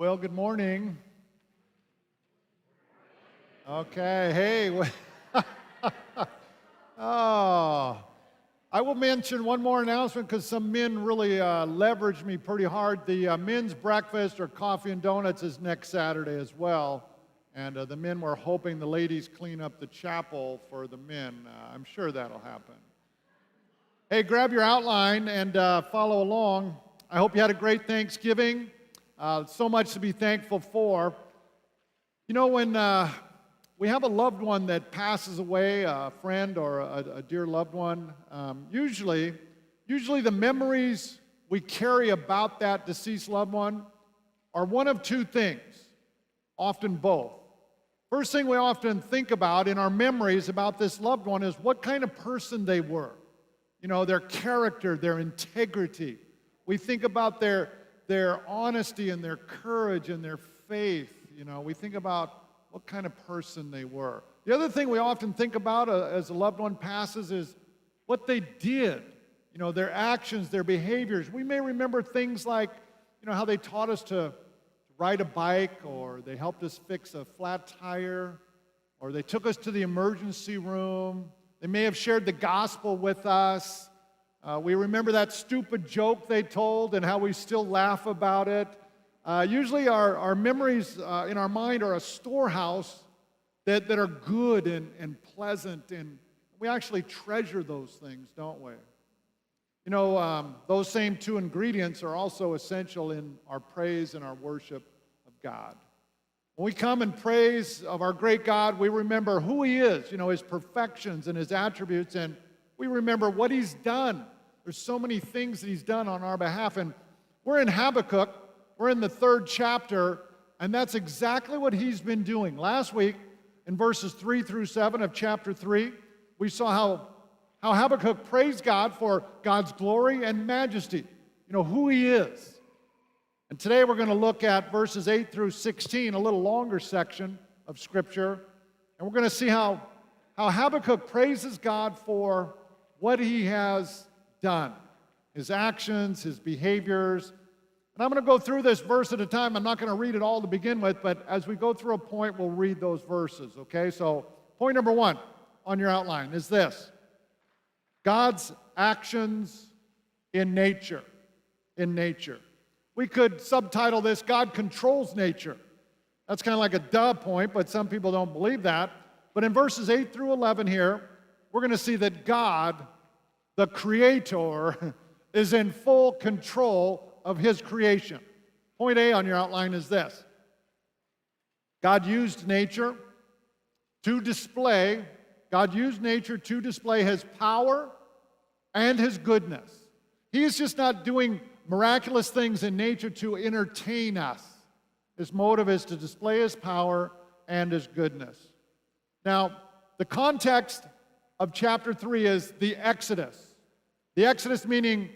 Well, good morning. Okay, hey. Oh, I will mention one more announcement because some men really leveraged me pretty hard. The men's breakfast or coffee and donuts is next Saturday as well. And the men were hoping the ladies clean up the chapel for the men. I'm sure that'll happen. Hey, grab your outline and follow along. I hope you had a great Thanksgiving. So much to be thankful for. You know, when we have a loved one that passes away, a friend or a dear loved one, usually the memories we carry about that deceased loved one are one of two things, often both. First thing we often think about in our memories about this loved one is what kind of person they were. You know, their character, their integrity. We think about their honesty and their courage and their faith. You know, we think about what kind of person they were. The other thing we often think about as a loved one passes is what they did. You know, their actions, their behaviors. We may remember things like, you know, how they taught us to ride a bike, or they helped us fix a flat tire, or they took us to the emergency room. They may have shared the gospel with us. We remember that stupid joke they told and how we still laugh about it. Usually our memories in our mind are a storehouse that are good and pleasant, and we actually treasure those things, don't we? You know, those same two ingredients are also essential in our praise and our worship of God. When we come and praise of our great God, we remember who He is, you know, His perfections and His attributes, and we remember what He's done. There's so many things that He's done on our behalf, and we're in Habakkuk. We're in the 3rd chapter, and that's exactly what he's been doing. Last week, in verses 3 through 7 of chapter 3, we saw how Habakkuk praised God for God's glory and majesty, you know, who He is. And today we're going to look at verses 8 through 16, a little longer section of Scripture, and we're going to see how Habakkuk praises God for what He has done, His actions, His behaviors. And I'm going to go through this verse at a time. I'm not going to read it all to begin with, but as we go through a point, we'll read those verses, okay? So point number 1 on your outline is this: God's actions in nature. In nature. We could subtitle this, God controls nature. That's kind of like a duh point, but some people don't believe that. But in verses 8 through 11 here, we're going to see that God, the Creator, is in full control of His creation. Point A on your outline is this: God used nature to display His power and His goodness. He's just not doing miraculous things in nature to entertain us. His motive is to display His power and His goodness. Now, the context of chapter 3 is the Exodus. The Exodus meaning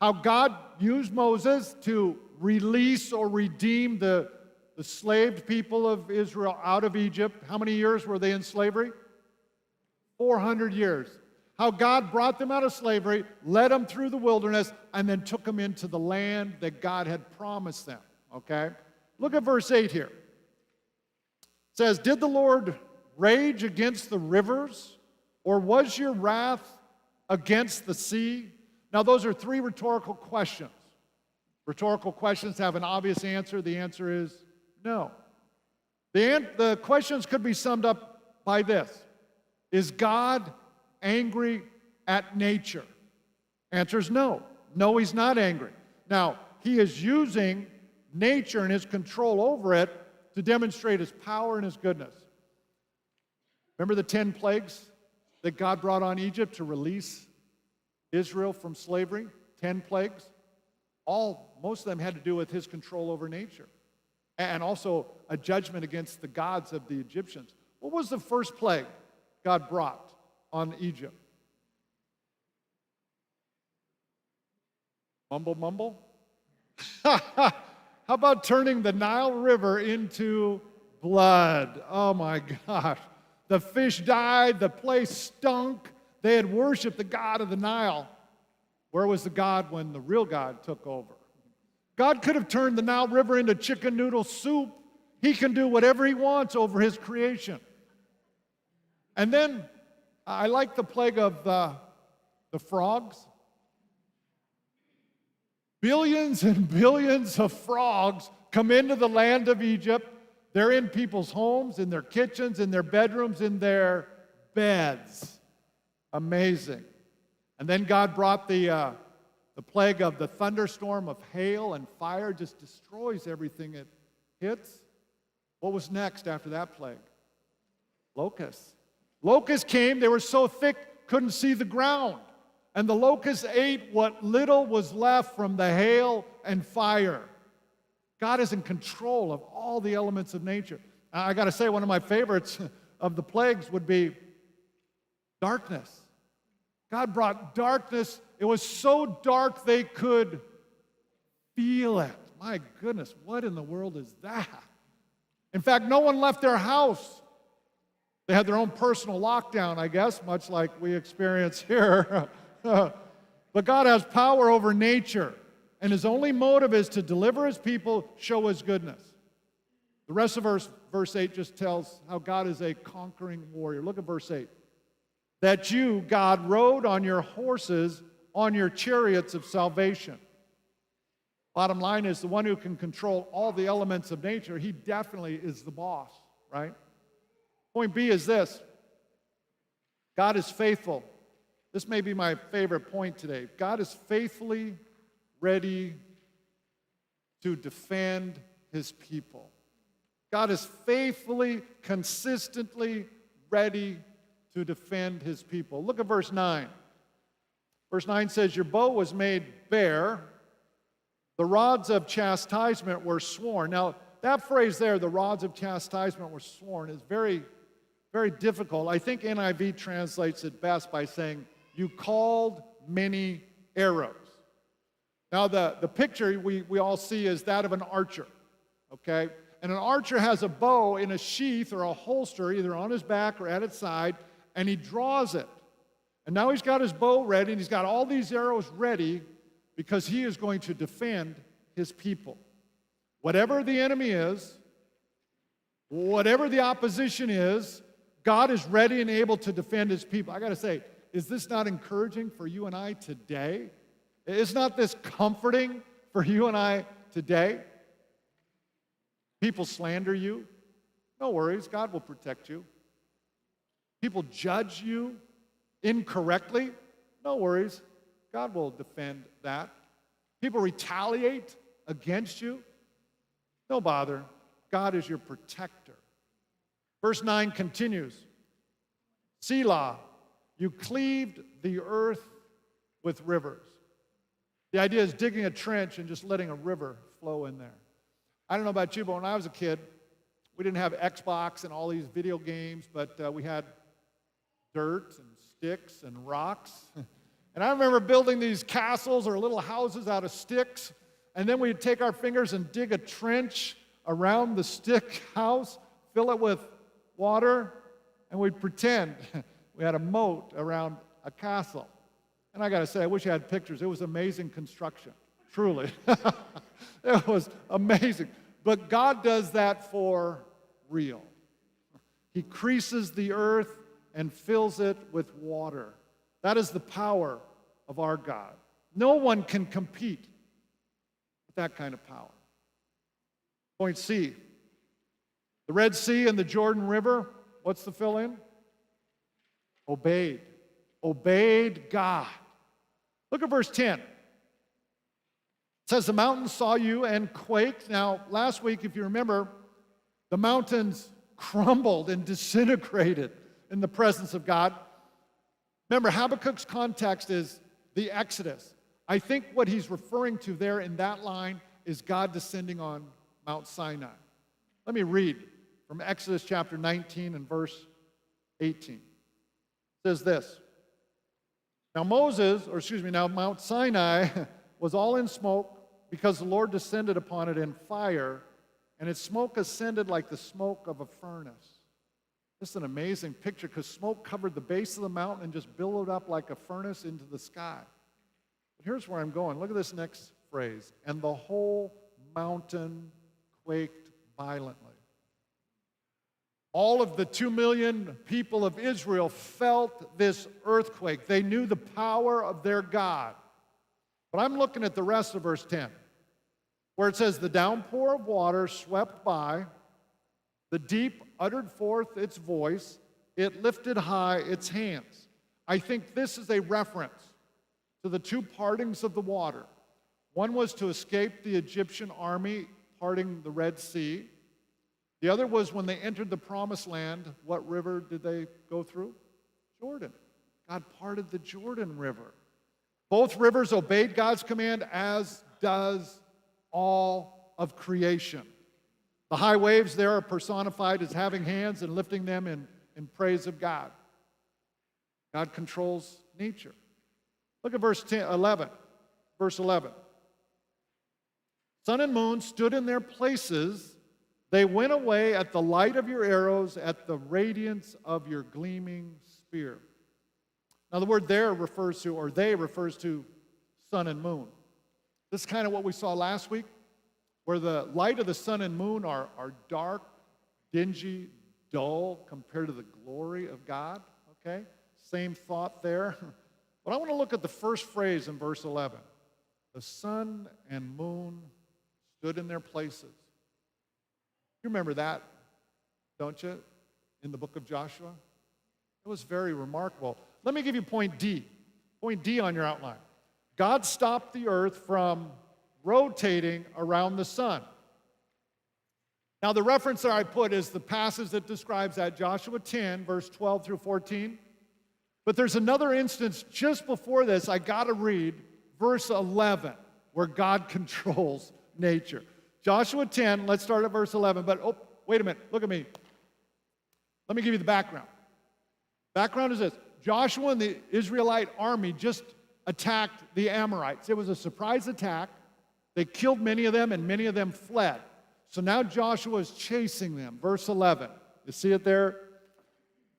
how God used Moses to release or redeem the enslaved people of Israel out of Egypt. How many years were they in slavery? 400 years. How God brought them out of slavery, led them through the wilderness, and then took them into the land that God had promised them. Okay? Look at verse 8 here. It says, "Did the Lord rage against the rivers, or was your wrath against the sea?" Now, those are 3 rhetorical questions. Rhetorical questions have an obvious answer. The answer is no. The questions could be summed up by this: Is God angry at nature? Answer is no. No, He's not angry. Now, He is using nature and His control over it to demonstrate His power and His goodness. Remember the 10 plagues that God brought on Egypt to release Israel from slavery? 10 plagues. Most of them had to do with His control over nature, and also a judgment against the gods of the Egyptians. What was the first plague God brought on Egypt? Mumble? How about turning the Nile River into blood? Oh my gosh. The fish died, the place stunk. They had worshiped the god of the Nile. Where was the God when the real God took over? God could have turned the Nile River into chicken noodle soup. He can do whatever he wants over his creation. And then I like the plague of the frogs. Billions and billions of frogs come into the land of Egypt. They're in people's homes, in their kitchens, in their bedrooms, in their beds. Amazing. And then God brought the plague of the thunderstorm of hail and fire, just destroys everything it hits. What was next after that plague? Locusts. Locusts came, they were so thick, couldn't see the ground. And the locusts ate what little was left from the hail and fire. God is in control of all the elements of nature. I got to say, one of my favorites of the plagues would be darkness. God brought darkness. It was so dark they could feel it. My goodness, what in the world is that? In fact, no one left their house. They had their own personal lockdown, I guess, much like we experience here. But God has power over nature, and his only motive is to deliver his people, show his goodness. The rest of verse 8 just tells how God is a conquering warrior. Look at verse 8. That you, God, rode on your horses, on your chariots of salvation. Bottom line is, the one who can control all the elements of nature, he definitely is the boss, right? Point B is this. God is faithful. This may be my favorite point today. God is faithfully ready to defend his people. God is faithfully, consistently ready to defend his people. Look at verse 9. Verse 9 says, your bow was made bare, the rods of chastisement were sworn. Now, that phrase there, the rods of chastisement were sworn, is very, very difficult. I think NIV translates it best by saying, you called many arrows. Now, the picture we all see is that of an archer, okay? And an archer has a bow in a sheath or a holster, either on his back or at its side, and he draws it. And now he's got his bow ready, and he's got all these arrows ready because he is going to defend his people. Whatever the enemy is, whatever the opposition is, God is ready and able to defend his people. I got to say, is this not encouraging for you and I today? Is not this comforting for you and I today? People slander you. No worries, God will protect you. People judge you incorrectly. No worries, God will defend that. People retaliate against you. No bother, God is your protector. Verse 9 continues. Selah, you cleaved the earth with rivers. The idea is digging a trench and just letting a river flow in there. I don't know about you, but when I was a kid, we didn't have Xbox and all these video games, but we had dirt and sticks and rocks. And I remember building these castles or little houses out of sticks, and then we'd take our fingers and dig a trench around the stick house, fill it with water, and we'd pretend we had a moat around a castle. And I got to say, I wish I had pictures. It was amazing construction, truly. It was amazing. But God does that for real. He creases the earth and fills it with water. That is the power of our God. No one can compete with that kind of power. Point C. The Red Sea and the Jordan River, what's the fill-in? Obeyed. Obeyed God. Look at verse 10. It says, the mountains saw you and quaked. Now, last week, if you remember, the mountains crumbled and disintegrated in the presence of God. Remember, Habakkuk's context is the Exodus. I think what he's referring to there in that line is God descending on Mount Sinai. Let me read from Exodus chapter 19 and verse 18. It says this. Now Mount Sinai was all in smoke because the Lord descended upon it in fire, and its smoke ascended like the smoke of a furnace. This is an amazing picture because smoke covered the base of the mountain and just billowed up like a furnace into the sky. But here's where I'm going. Look at this next phrase, and the whole mountain quaked violently. All of the 2 million people of Israel felt this earthquake. They knew the power of their God. But I'm looking at the rest of verse 10, where it says, the downpour of water swept by, the deep uttered forth its voice, it lifted high its hands. I think this is a reference to the two partings of the water. One was to escape the Egyptian army parting the Red Sea. The other was when they entered the Promised Land. What river did they go through? Jordan. God parted the Jordan River. Both rivers obeyed God's command, as does all of creation. The high waves there are personified as having hands and lifting them in praise of God. God controls nature. Look at verse 11. Verse 11. Sun and moon stood in their places. They went away at the light of your arrows, at the radiance of your gleaming spear. Now the word there refers to, or they refers to, sun and moon. This is kind of what we saw last week, where the light of the sun and moon are dark, dingy, dull compared to the glory of God. Okay? Same thought there. But I want to look at the first phrase in verse 11. The sun and moon stood in their places. You remember that, don't you, in the book of Joshua? It was very remarkable. Let me give you point D. Point D on your outline. God stopped the earth from rotating around the sun. Now, the reference that I put is the passage that describes that, Joshua 10, verse 12 through 14. But there's another instance just before this I got to read, verse 11, where God controls nature. Joshua 10, let's start at verse 11. But, oh, wait a minute, look at me. Let me give you the background. Background is this. Joshua and the Israelite army just attacked the Amorites. It was a surprise attack. They killed many of them, and many of them fled. So now Joshua is chasing them. Verse 11. You see it there?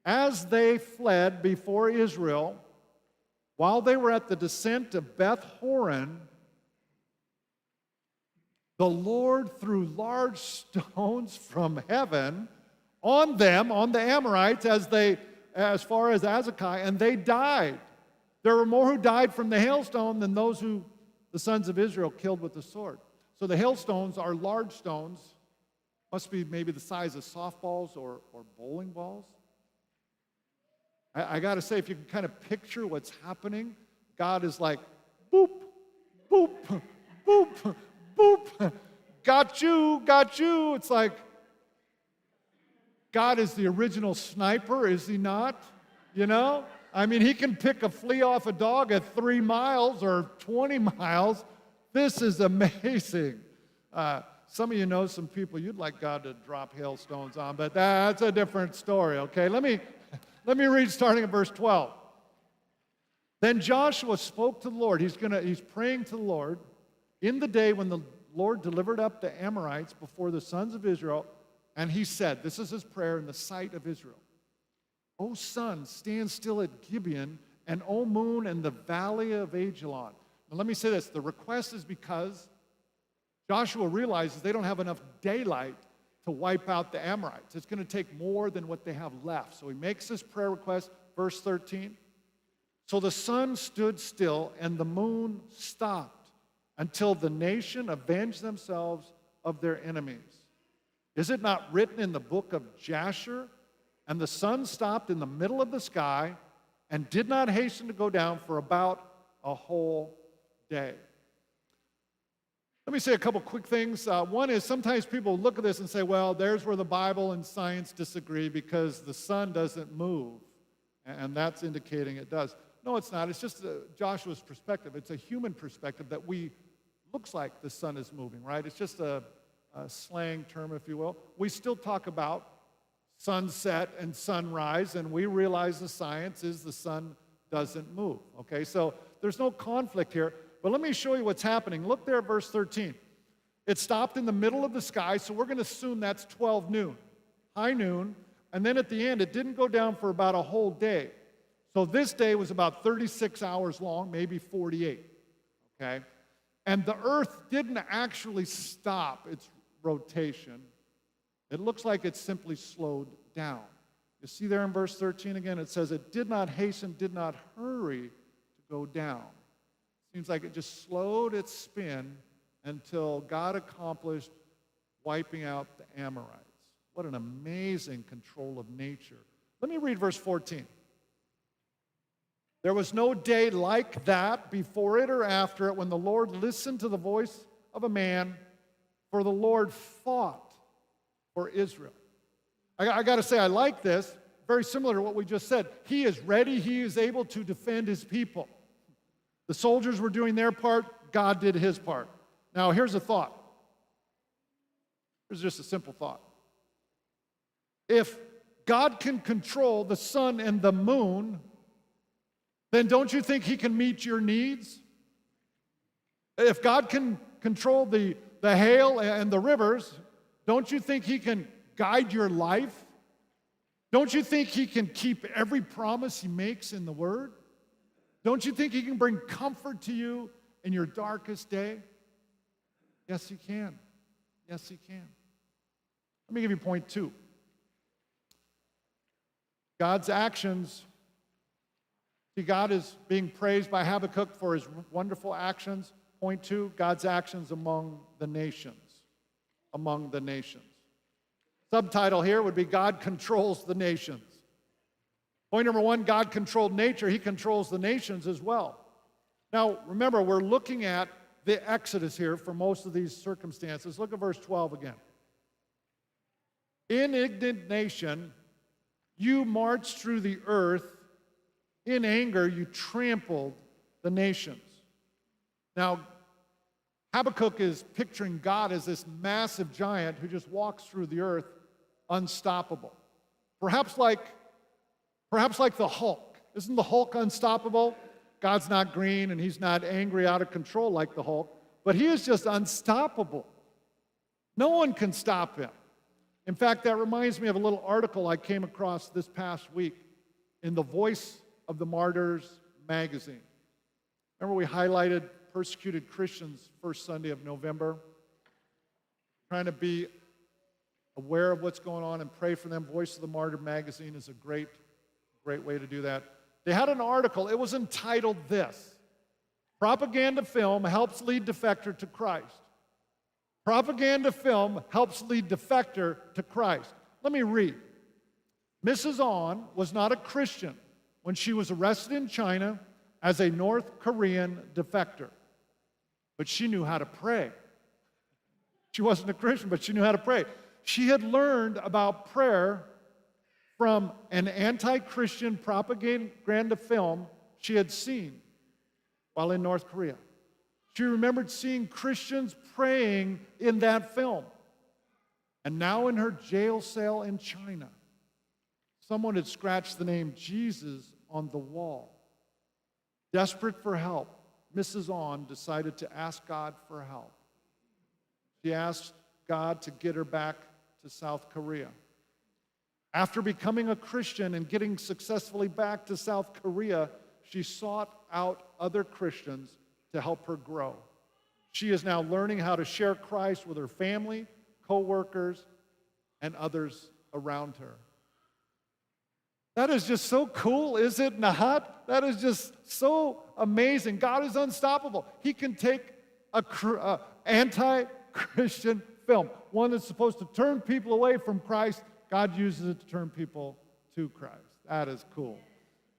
As they fled before Israel, while they were at the descent of Beth Horon, the Lord threw large stones from heaven on them, on the Amorites, as far as Azekah, and they died. There were more who died from the hailstone than those who the sons of Israel killed with the sword. So the hailstones are large stones, must be maybe the size of softballs or bowling balls. I got to say, if you can kind of picture what's happening, God is like, boop, boop, boop, boop, got you, got you. It's like, God is the original sniper, is he not? You know? I mean, he can pick a flea off a dog at 3 miles or 20 miles. This is amazing. Some of you know some people you'd like God to drop hailstones on, but that's a different story, okay? Let me read starting at verse 12. Then Joshua spoke to the Lord. He's praying to the Lord in the day when the Lord delivered up the Amorites before the sons of Israel, and he said, this is his prayer in the sight of Israel. O sun, stand still at Gibeon, and O moon in the valley of Ajalon. Now let me say this. The request is because Joshua realizes they don't have enough daylight to wipe out the Amorites. It's going to take more than what they have left. So he makes this prayer request, verse 13. So the sun stood still and the moon stopped until the nation avenged themselves of their enemies. Is it not written in the book of Jasher? And the sun stopped in the middle of the sky and did not hasten to go down for about a whole day. Let me say a couple quick things. One is sometimes people look at this and say, well, there's where the Bible and science disagree because the sun doesn't move. And that's indicating it does. No, it's not. It's just Joshua's perspective. It's a human perspective that looks like the sun is moving, right? It's just a slang term, if you will. We still talk about sunset and sunrise, and we realize the science is the sun doesn't move, okay? So there's no conflict here. But let me show you what's happening. Look there at verse 13. It stopped in the middle of the sky, so we're going to assume that's 12 noon, high noon. And then at the end, it didn't go down for about a whole day. So this day was about 36 hours long, maybe 48, okay? And the earth didn't actually stop its rotation. It looks like it simply slowed down. You see there in verse 13 again, it says it did not hasten, did not hurry to go down. Seems like it just slowed its spin until God accomplished wiping out the Amorites. What an amazing control of nature. Let me read verse 14. There was no day like that before it or after it when the Lord listened to the voice of a man, for the Lord fought for Israel. I got to say, I like this. Very similar to what we just said. He is ready. He is able to defend his people. The soldiers were doing their part. God did his part. Now, here's a thought. Here's just a simple thought. If God can control the sun and the moon, then don't you think he can meet your needs? If God can control the hail and the rivers, don't you think he can guide your life? Don't you think he can keep every promise he makes in the Word? Don't you think he can bring comfort to you in your darkest day? Yes, he can. Yes, he can. Let me give you point 2. God's actions. See, God is being praised by Habakkuk for his wonderful actions. Point 2, God's actions among the nations. Among the nations. Subtitle here would be God controls the nations. Point number 1, God controlled nature. He controls the nations as well. Now, remember, we're looking at the Exodus here for most of these circumstances. Look at verse 12 again. In indignation, you marched through the earth. In anger, you trampled the nations. Now, Habakkuk is picturing God as this massive giant who just walks through the earth unstoppable. Perhaps like the Hulk. Isn't the Hulk unstoppable? God's not green and he's not angry out of control like the Hulk, but he is just unstoppable. No one can stop him. In fact, that reminds me of a little article I came across this past week in the Voice of the Martyrs magazine. Remember we highlighted persecuted Christians first Sunday of November? Trying to be aware of what's going on and pray for them. Voice of the Martyr magazine is a great way to do that. They had an article. It was entitled this: Propaganda Film Helps Lead Defector to Christ. Propaganda film helps lead defector to Christ. Let me read. Mrs. On was not a Christian when she was arrested in China as a North Korean defector, but she knew how to pray. She wasn't a Christian, but she knew how to pray. She had learned about prayer from an anti-Christian propaganda film she had seen while in North Korea. She remembered seeing Christians praying in that film. And now in her jail cell in China, someone had scratched the name Jesus on the wall. Desperate for help, Mrs. On decided to ask God for help. She asked God to get her back to South Korea. After becoming a Christian and getting successfully back to South Korea, she sought out other Christians to help her grow. She is now learning how to share Christ with her family, co-workers, and others around her. That is just so cool, is it not? That is just so amazing. God is unstoppable. He can take an anti-Christian film, one that's supposed to turn people away from Christ. God uses it to turn people to Christ. That is cool.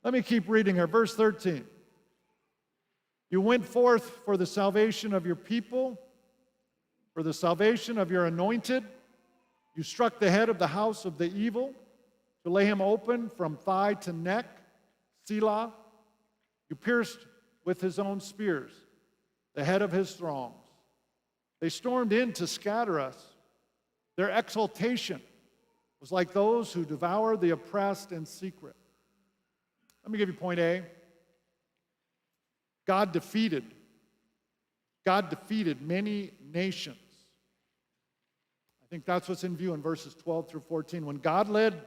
Let me keep reading here. Verse 13. You went forth for the salvation of your people, for the salvation of your anointed. You struck the head of the house of the evil, to lay him open from thigh to neck, Selah. You pierced with his own spears the head of his throngs. They stormed in to scatter us. Their exultation was like those who devour the oppressed in secret. Let me give you point A. God defeated many nations. I think that's what's in view in verses 12 through 14. When God led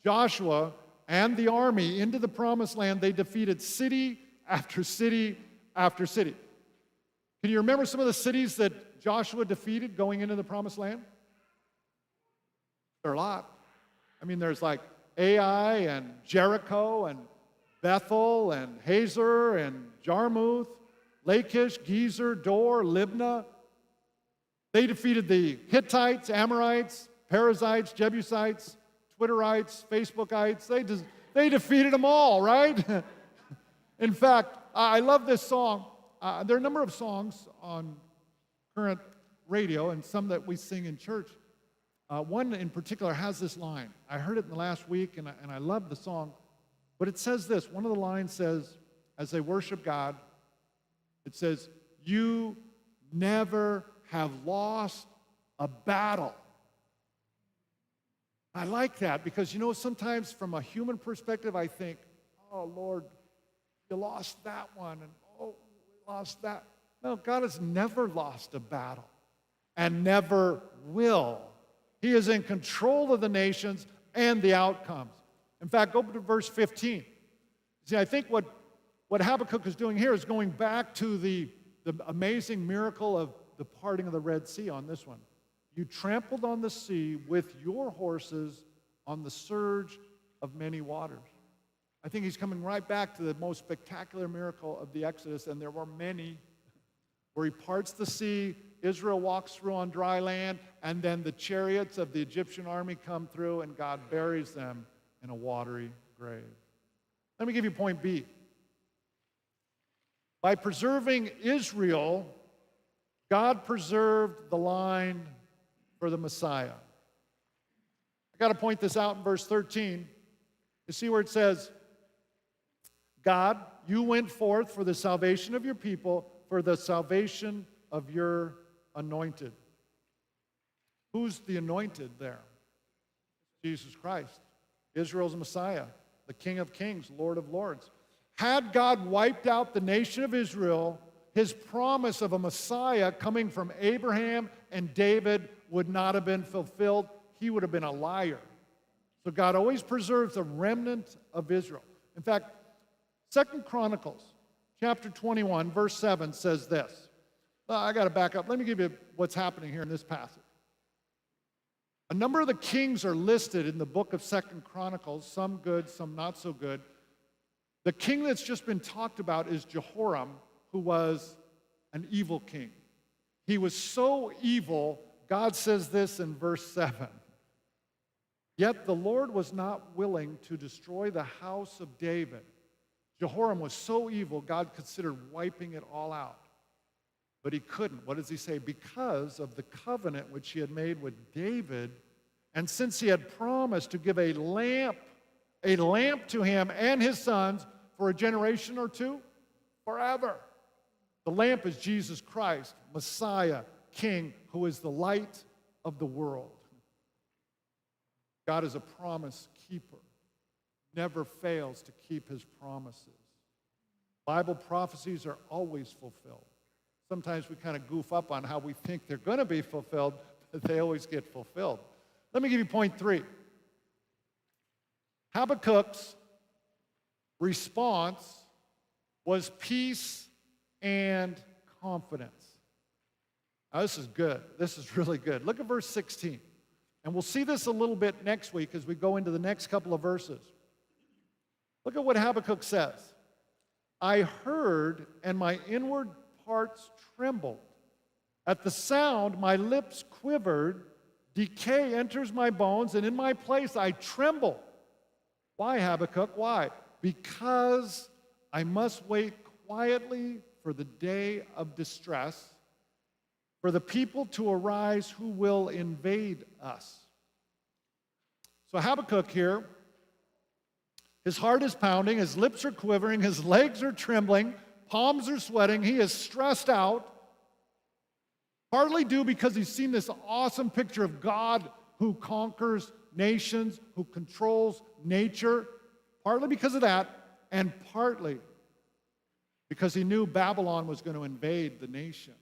Joshua and the army into the promised land, they defeated city after city after city. Can you remember some of the cities that Joshua defeated going into the Promised Land? There are a lot. I mean, there's like Ai and Jericho and Bethel and Hazor and Jarmuth, Lachish, Gezer, Dor, Libnah. They defeated the Hittites, Amorites, Perizzites, Jebusites, Twitterites, Facebookites. They defeated them all, right? In fact, I love this song. There are a number of songs on current radio and some that we sing in church. One in particular has this line. I heard it in the last week, and I love the song. But it says this. One of the lines says, as they worship God, it says, "You never have lost a battle." I like that because, you know, sometimes from a human perspective, I think, oh, Lord, you lost that one, and oh, we lost that. No, God has never lost a battle and never will. He is in control of the nations and the outcomes. In fact, go to verse 15. See, I think what Habakkuk is doing here is going back to the amazing miracle of the parting of the Red Sea on this one. You trampled on the sea with your horses on the surge of many waters. I think he's coming right back to the most spectacular miracle of the Exodus, and there were many, where he parts the sea, Israel walks through on dry land, and then the chariots of the Egyptian army come through, and God buries them in a watery grave. Let me give you point B. By preserving Israel, God preserved the line for the Messiah. I got to point this out in verse 13. You see where it says, God, you went forth for the salvation of your people, for the salvation of your anointed. Who's the anointed there? Jesus Christ. Israel's Messiah, the King of Kings, Lord of Lords. Had God wiped out the nation of Israel, his promise of a Messiah coming from Abraham and David would not have been fulfilled. He would have been a liar. So God always preserves a remnant of Israel. In fact, 2 Chronicles chapter 21, verse 7 says this. I got to back up. Let me give you what's happening here in this passage. A number of the kings are listed in the book of 2 Chronicles, some good, some not so good. The king that's just been talked about is Jehoram, who was an evil king. He was so evil, God says this in verse 7. Yet the Lord was not willing to destroy the house of David. Jehoram was so evil, God considered wiping it all out. But he couldn't. What does he say? Because of the covenant which he had made with David, and since he had promised to give a lamp to him and his sons for a generation or two, forever. The lamp is Jesus Christ, Messiah, King, who is the light of the world. God is a promise keeper, never fails to keep his promises. Bible prophecies are always fulfilled. Sometimes we kind of goof up on how we think they're going to be fulfilled, but they always get fulfilled. Let me give you point 3. Habakkuk's response was peace and confidence. Now, this is good. This is really good. Look at verse 16. And we'll see this a little bit next week as we go into the next couple of verses. Look at what Habakkuk says. I heard, and my inward parts trembled. At the sound, my lips quivered. Decay enters my bones, and in my place I tremble. Why, Habakkuk? Why? Because I must wait quietly for the day of distress, for the people to arise who will invade us. So Habakkuk here, his heart is pounding, his lips are quivering, his legs are trembling, palms are sweating, he is stressed out, partly due because he's seen this awesome picture of God who conquers nations, who controls nature, partly because of that, and partly because he knew Babylon was going to invade the nation,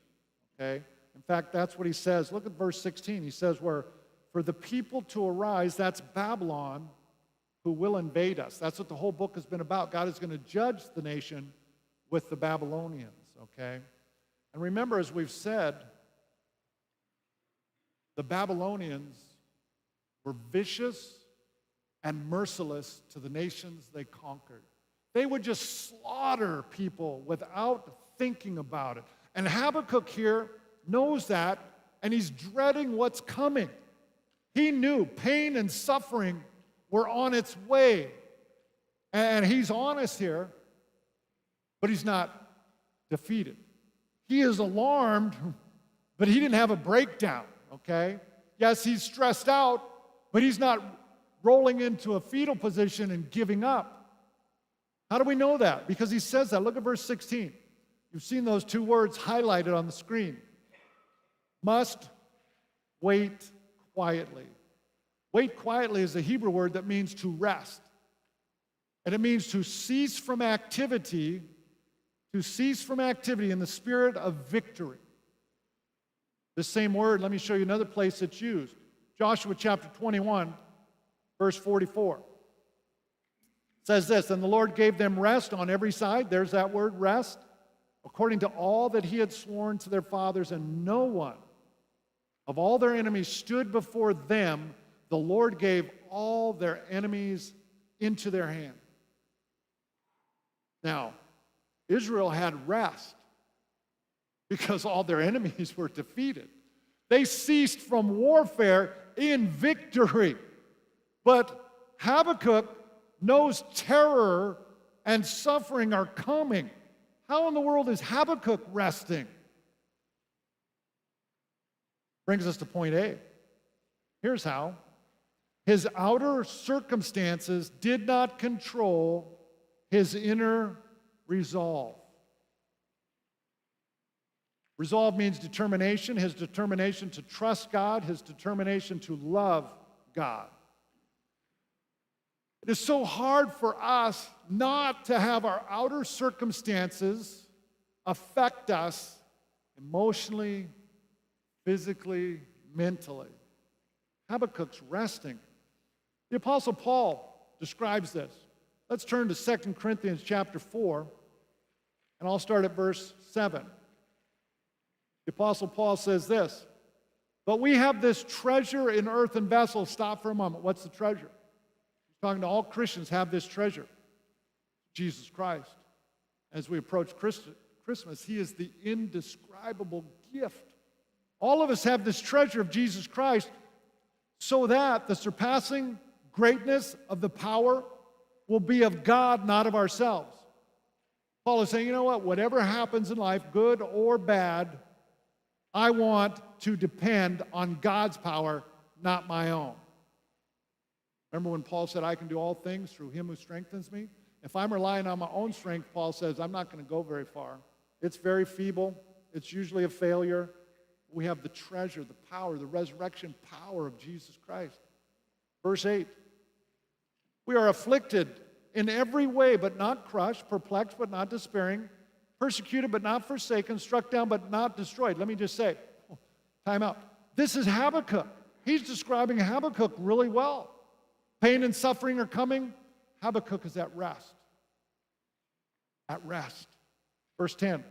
okay? In fact, that's what he says. Look at verse 16. He says, where for the people to arise, that's Babylon, who will invade us. That's what the whole book has been about. God is going to judge the nation with the Babylonians, okay? And remember, as we've said, the Babylonians were vicious and merciless to the nations they conquered. They would just slaughter people without thinking about it. And Habakkuk here knows that, and he's dreading what's coming. He knew pain and suffering were on its way. And he's honest here, but he's not defeated. He is alarmed, but he didn't have a breakdown, okay? Yes, he's stressed out, but he's not rolling into a fetal position and giving up. How do we know that? Because he says that. Look at verse 16. You've seen those two words highlighted on the screen. Must wait quietly. Wait quietly is a Hebrew word that means to rest. And it means to cease from activity in the spirit of victory. This same word, let me show you another place it's used. Joshua chapter 21, verse 44. It says this, and the Lord gave them rest on every side. There's that word, rest. According to all that he had sworn to their fathers, and no one of all their enemies stood before them. The Lord gave all their enemies into their hand. Now, Israel had rest because all their enemies were defeated. They ceased from warfare in victory. But Habakkuk knows terror and suffering are coming. How in the world is Habakkuk resting? Brings us to point A. Here's how. His outer circumstances did not control his inner resolve. Resolve means determination, his determination to trust God, his determination to love God. It is so hard for us not to have our outer circumstances affect us emotionally, physically, mentally. Habakkuk's resting. The Apostle Paul describes this. Let's turn to 2 Corinthians chapter 4, and I'll start at verse 7. The Apostle Paul says this, but we have this treasure in earthen vessels. Stop for a moment. What's the treasure? He's talking to all Christians have this treasure, Jesus Christ. As we approach Christmas, he is the indescribable gift. All of us have this treasure of Jesus Christ so that the surpassing greatness of the power will be of God, not of ourselves. Paul is saying, you know what? Whatever happens in life, good or bad, I want to depend on God's power, not my own. Remember when Paul said, I can do all things through him who strengthens me? If I'm relying on my own strength, Paul says, I'm not going to go very far. It's very feeble. It's usually a failure. We have the treasure, the power, the resurrection power of Jesus Christ. Verse 8. We are afflicted in every way, but not crushed, perplexed, but not despairing, persecuted, but not forsaken, struck down, but not destroyed. Let me just say, time out. This is Habakkuk. He's describing Habakkuk really well. Pain and suffering are coming. Habakkuk is at rest. At rest. Verse 10.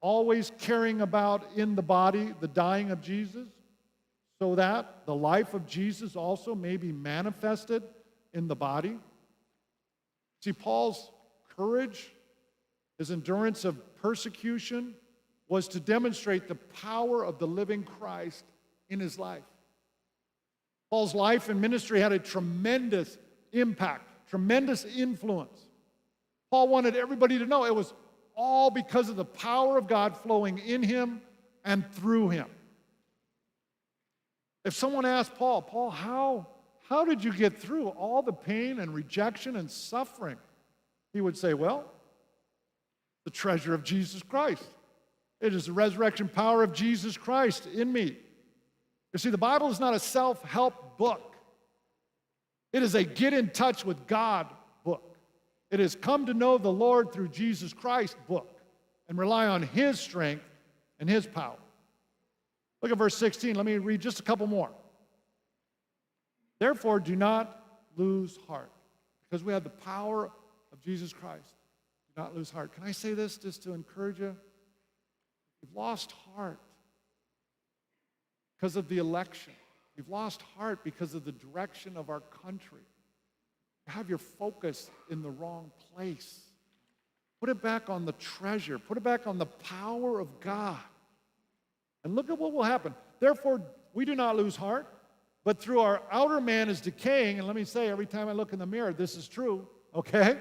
Always carrying about in the body the dying of Jesus, so that the life of Jesus also may be manifested in the body. See, Paul's courage, his endurance of persecution, was to demonstrate the power of the living Christ in his life. Paul's life and ministry had a tremendous impact, tremendous influence. Paul wanted everybody to know it was all because of the power of God flowing in him and through him. If someone asked Paul, how did you get through all the pain and rejection and suffering? He would say, well, the treasure of Jesus Christ. It is the resurrection power of Jesus Christ in me. You see, the Bible is not a self-help book. It is a get in touch with God book. It is come to know the Lord through Jesus Christ book and rely on his strength and his power. Look at verse 16. Let me read just a couple more. Therefore, do not lose heart, because we have the power of Jesus Christ. Do not lose heart. Can I say this just to encourage you? If We've lost heart because of the election. We've lost heart because of the direction of our country. You have your focus in the wrong place. Put it back on the treasure. Put it back on the power of God. And look at what will happen. Therefore, we do not lose heart, but through our outer man is decaying, and let me say, every time I look in the mirror, this is true, okay?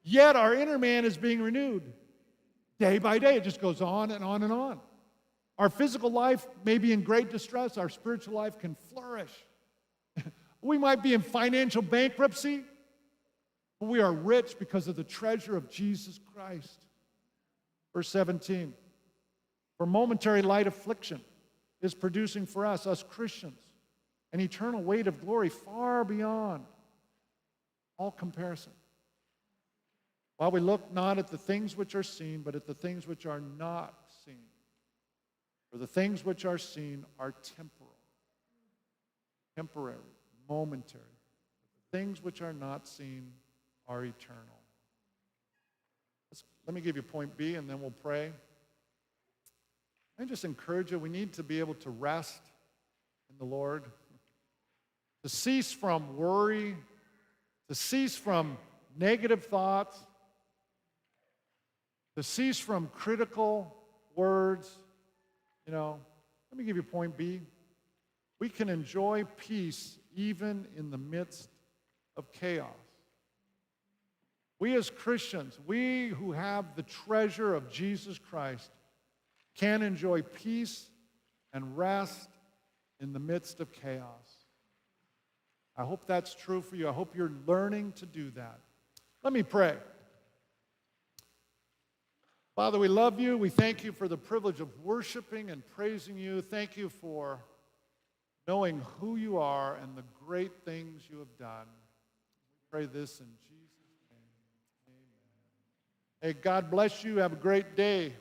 Yet our inner man is being renewed day by day. It just goes on and on and on. Our physical life may be in great distress. Our spiritual life can flourish. We might be in financial bankruptcy, but we are rich because of the treasure of Jesus Christ. Verse 17. For momentary light affliction is producing for us Christians, an eternal weight of glory far beyond all comparison. While we look not at the things which are seen, but at the things which are not seen. For the things which are seen are temporary, momentary. But the things which are not seen are eternal. Let me give you point B, and then we'll pray. I just encourage you, we need to be able to rest in the Lord, to cease from worry, to cease from negative thoughts, to cease from critical words. You know, let me give you point B. We can enjoy peace even in the midst of chaos. We as Christians, we who have the treasure of Jesus Christ, can enjoy peace and rest in the midst of chaos. I hope that's true for you. I hope you're learning to do that. Let me pray. Father, we love you. We thank you for the privilege of worshiping and praising you. Thank you for knowing who you are and the great things you have done. We pray this in Jesus' name. Amen. Hey, God bless you. Have a great day.